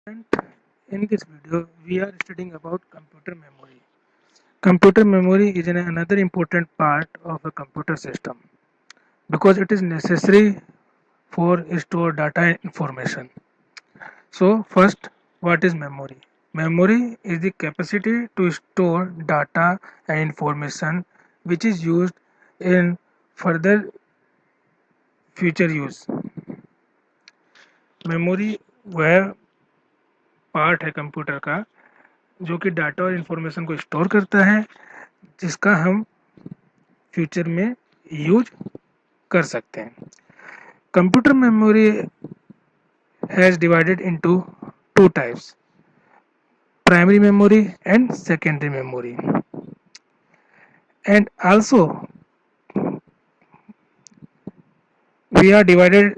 And in this video, we are studying about computer memory. Computer memory is another important part of a computer system because it is necessary for store data and information. So first, what is memory? Memory is the capacity to store data and information which is used in further future use. Memory वह part है computer का जो कि data और information को store करता है जिसका हम फ्यूचर में यूज कर सकते हैं computer memory has divided into two types primary memory and secondary memory and also we are divided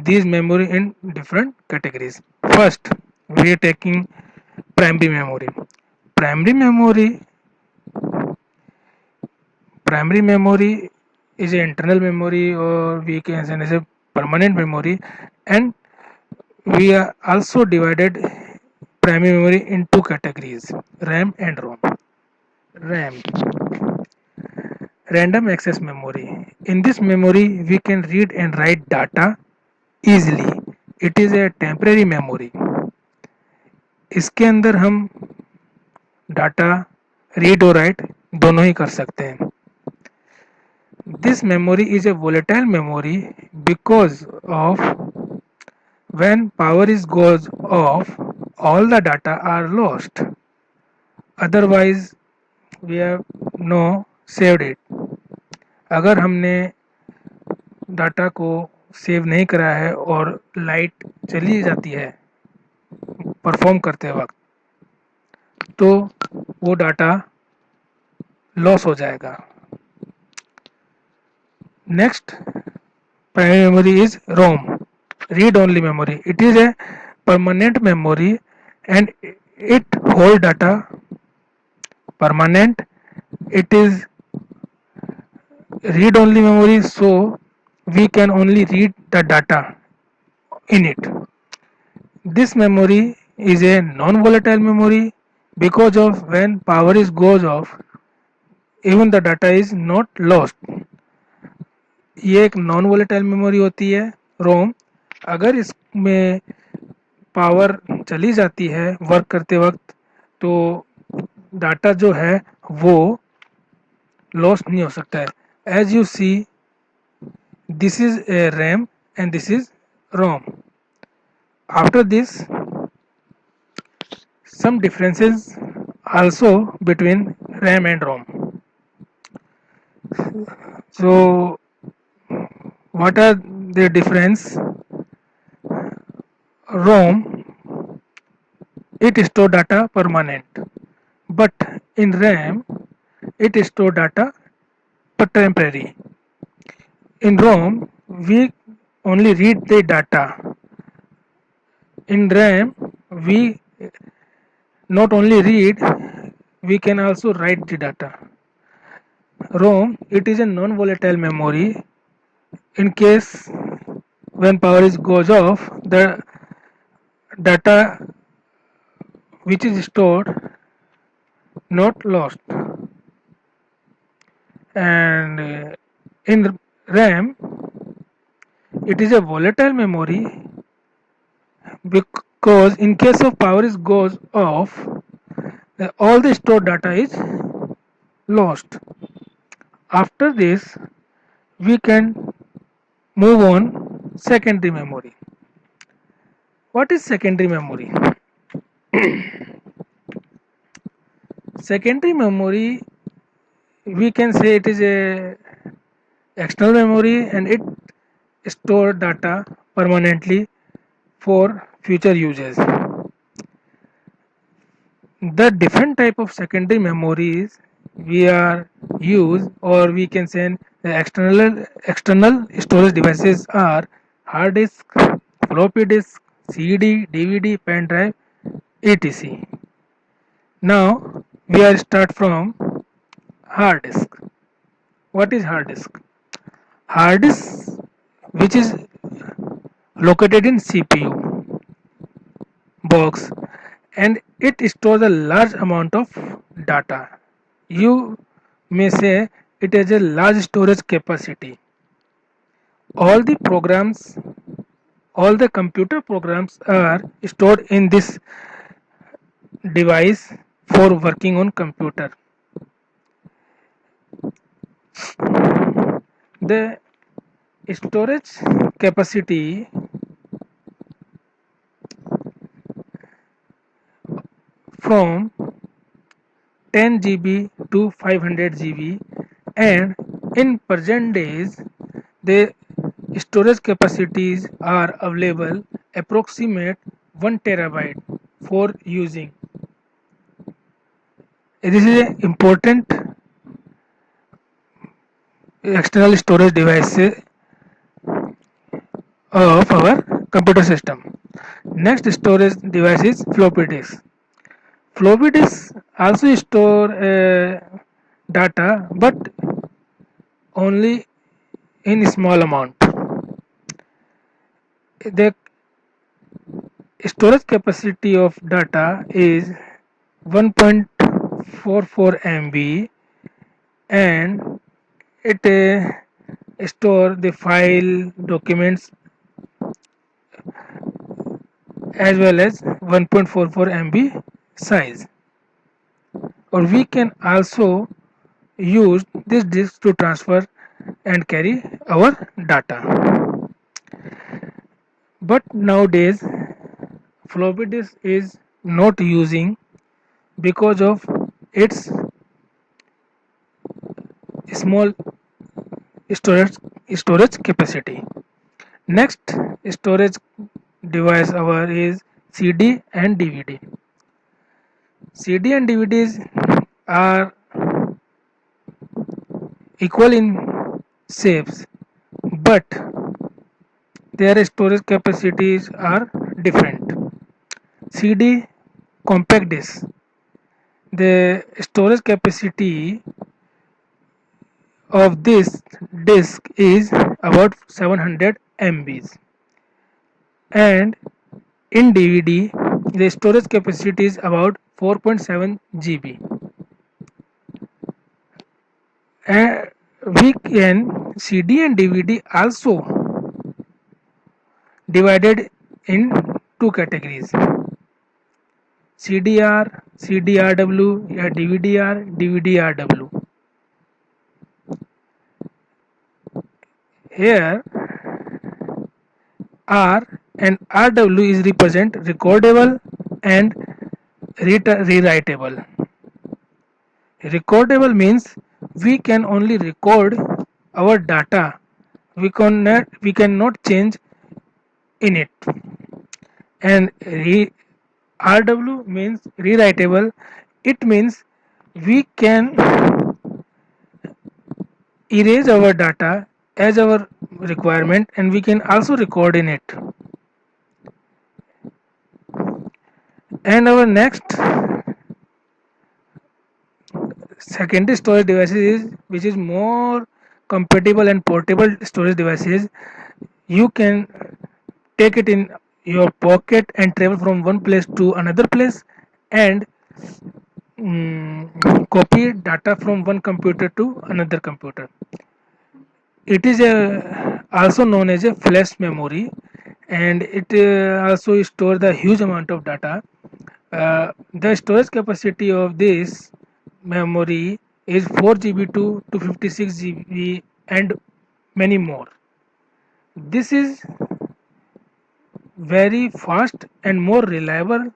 these memory in different categories. First, we are taking primary memory. primary memory primary memory is an internal memory, or we can say as a permanent memory, and we are also divided primary memory in two categories: RAM and ROM. RAM, random access memory. In this memory we can read and write data easily. It is a temporary memory. इसके अंदर हम data read और right दोनों ही कर सकते हैं. This memory is a volatile memory because of when power is goes off, all the data are lost. Otherwise, we have no saved it. अगर हमने डाटा को सेव नहीं करा है और लाइट चली जाती है परफॉर्म करते वक्त तो वो डाटा लॉस हो जाएगा. Next primary memory is ROM, read only memory. It is a permanent memory and it hold data permanent. It is read only memory, so we can only read the data in it. This memory is a non-volatile memory because of when power is goes off, even the data is not lost. ये एक non volatile memory होती है रोम. अगर इसमें power चली जाती है work करते वक्त तो डाटा जो है वो लॉस नहीं हो सकता है. As you see this is a RAM and this is ROM. After this some differences also between RAM and ROM. So what are the difference? ROM, it store data permanent, but in RAM it store data temporary. In ROM we only read the data. In RAM we not only read, we can also write the data. ROM, it is a non-volatile memory. In case when power is goes off, the data which is stored not lost. And in RAM, it is a volatile memory because in case of power is goes off, all the stored data is lost. After this, we can move on secondary memory. What is secondary memory? Secondary memory, we can say it is a external memory and it store data permanently for future uses. The different type of secondary memories we are use, or we can say the external storage devices are hard disk, floppy disk, CD, DVD, pen drive, etc. Now we are start from hard disk. What is hard disk? Hard disk which is located in CPU box, and it stores a large amount of data. You may say it has a large storage capacity. All the programs, all the computer programs are stored in this device for working on computer. The storage capacity from 10 GB to 500 GB, and in present days the storage capacities are available approximate 1 terabyte for using. This is an important external storage device of our computer system. Next storage device is floppy disk. Floppy disk also store data, but only in small amount. The storage capacity of data is 1.44 MB, and it store the file documents as well as 1.44 MB size. Or we can also use this disk to transfer and carry our data. But nowadays floppy disk is not using because of its small storage capacity. Next storage device our is CD and DVD. CD and DVDs are equal in shapes, but their storage capacities are different. CD compact disc, the storage capacity of this disk is about 700 MBs, and in DVD the storage capacity is about 4.7 GB. And we can CD and DVD also divided in two categories: CDR, CDRW, या DVDR, DVDRW. Here R and RW is represent recordable and rewritable. Recordable means we can only record our data. We cannot change in it. And RW means rewritable. It means we can erase our data as our requirement, and we can also record in it. And our next secondary storage devices is, which is more compatible and portable storage devices. You can take it in your pocket and travel from one place to another place, and copy data from one computer to another computer. It is also known as a flash memory, and it also stores the huge amount of data. The storage capacity of this memory is 4 GB to 256 GB and many more. This is very fast and more reliable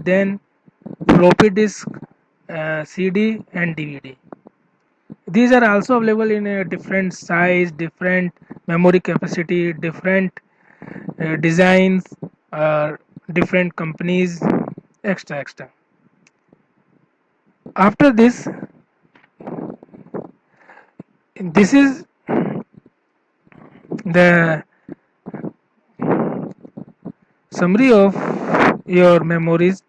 than floppy disk, CD and DVD. These are also available in a different size, different memory capacity, different designs, different companies, extra. After this is the summary of your memories.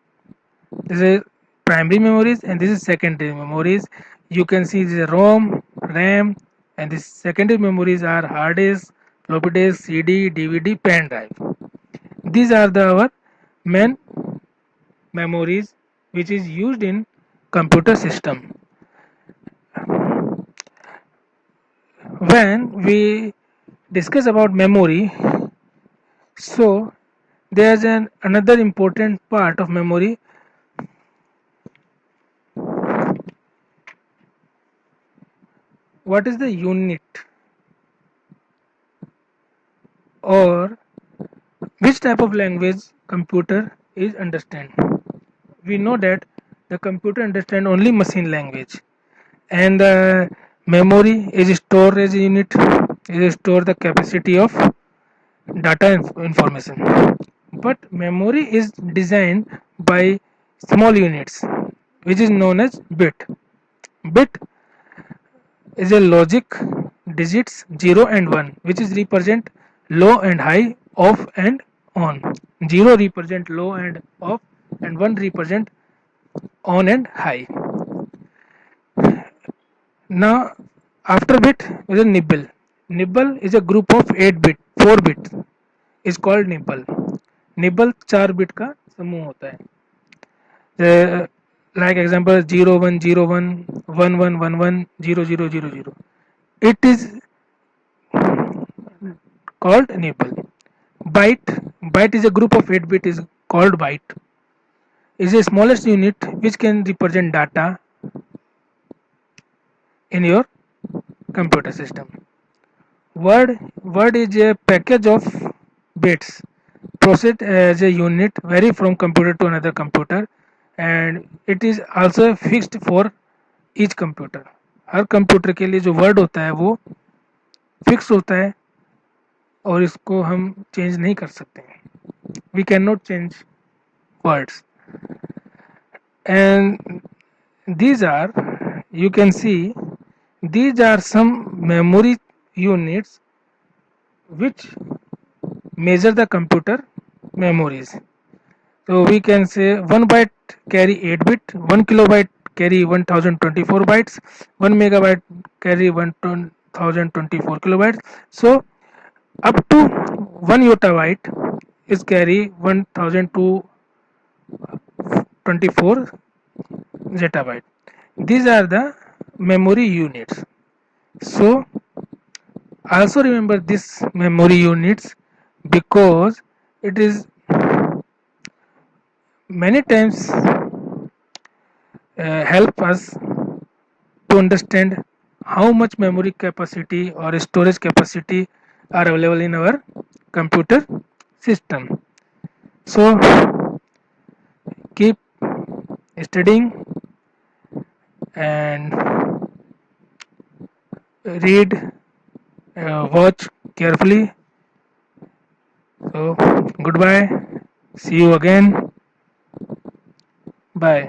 This is primary memories and this is secondary memories. You can see the ROM, RAM, and the secondary memories are hard disk, floppy disk, CD, DVD, pen drive. These are our main memories which is used in computer system. When we discuss about memory, so there's another important part of memory. What is the unit, or which type of language computer is understand? We know that the computer understand only machine language, and the memory is storage unit, is store the capacity of data information. But memory is designed by small units which is known as bit. Bit is a logic digits 0 and 1 which is represent low and high, off and on. 0 represent low and off, and 1 represent on and high. Now after bit is a nibble. Nibble is a group of 8 bit, 4 bits is called nibble. Nibble 4 bit का समूह होता है. Like example 0101 1111 0000. It is called nibble. Byte is a group of 8 bit is called byte. Is the smallest unit which can represent data in your computer system. Word is a package of bits processed as a unit vary from computer to another computer, and it is also fixed for each computer. Her computer के लिए जो word होता है वो fix होता है और इसको हम चेंज नहीं कर सकते हैं. We cannot change words, and these are, you can see, these are some memory units which measure the computer memories. So we can say 1 byte carry 8 bit, 1 kilobyte carry 1024 bytes, 1 megabyte carry 1024 kilobytes. So up to 1 yottabyte is carry 1024 zettabyte. These are the memory units. So also remember this memory units because it is many times help us to understand how much memory capacity or storage capacity are available in our computer system. So keep studying and read, watch carefully. So goodbye, see you again, bye.